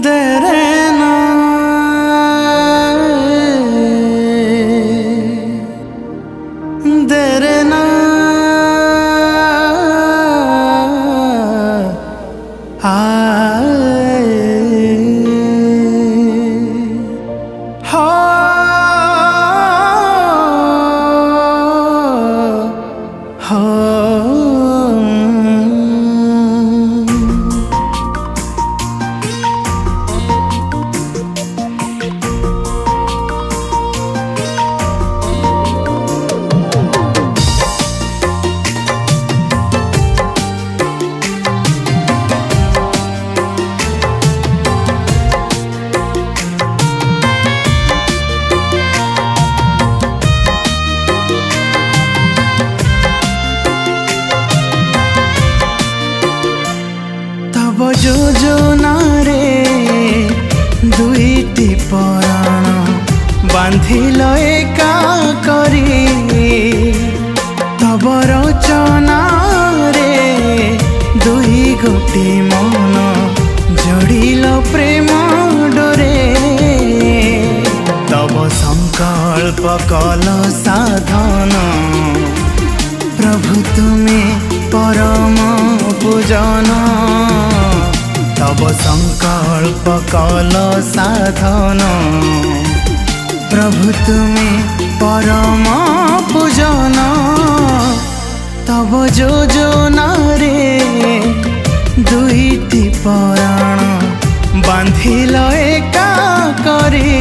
देना देना যোজনারে দুইটি পরাণ বাঁধিল একা করি তব রচনারে দুই গোটি মন জড়িল প্রেম ডোরে তব সংকল্প কল সাধন প্রভু তুমি परम पूजन तब संकल्प कल साधन प्रभु तुम्हें परम पूजन तब योजना रे दुईटी पराण बांधिल एका करी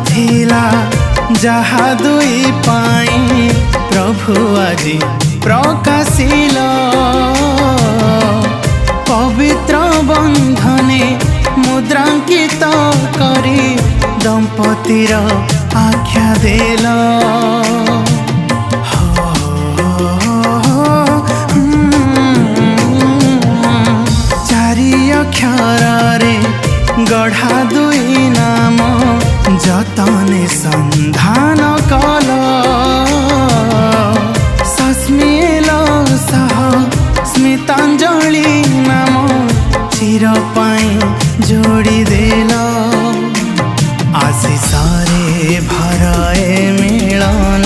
थिला जहा दुई पाई प्रभु आजी प्रकाशिल पवित्र बंधने मुद्रांकित करी दंपतिर आख्या देल चारि अक्षर रे गढ़ा दुई नाम जतने संधान कल सस्मिल सह स्मितांजलि नाम चिर पाई जोड़ी देल आशीष रे भरए मिलन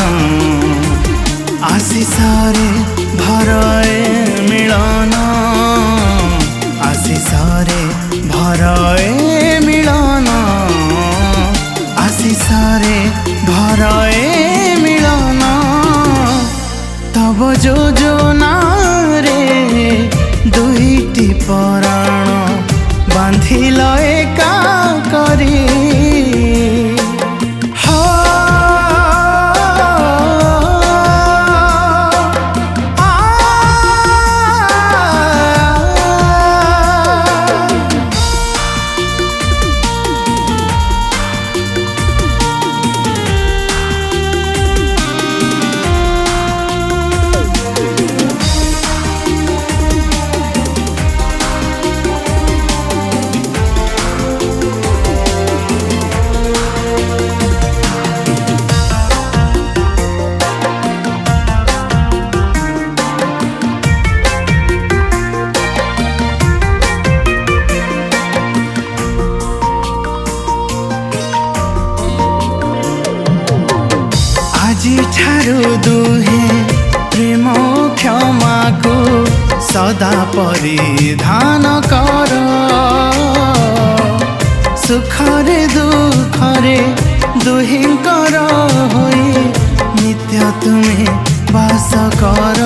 आशीष रे भरए मिलन आशीष रे भरए मिलन आशीषरे भरए मिलन तब योजना रे दुईटी पराण बांधिल एका करी ठारू दुहे प्रेम क्षमा को सदा परिधान कर सुखरे दुखरे दुहिंकर होई नित्य तुम्हें बास कर।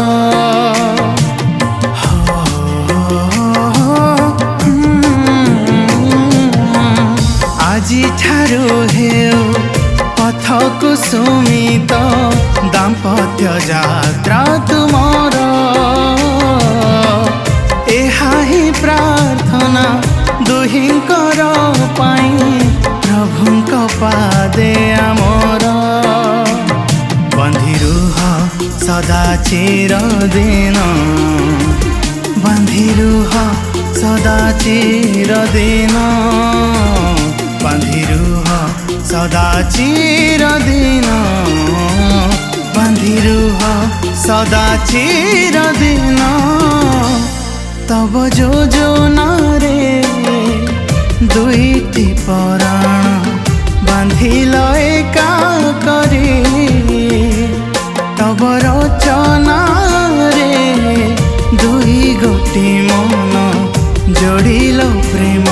दुहिंकर पाई प्रभुंक पादे आमर बंधी रुह सदा चिरदिन बंधी रुह सदा चिरदिन बंधी रुह सदा चिरदिन बंधी रुह सदा चिरदिन तब जोजनारे दुईटी पराण बांधिल एका करी तब रचनारे दुई गोटी मन जोड़िल प्रेम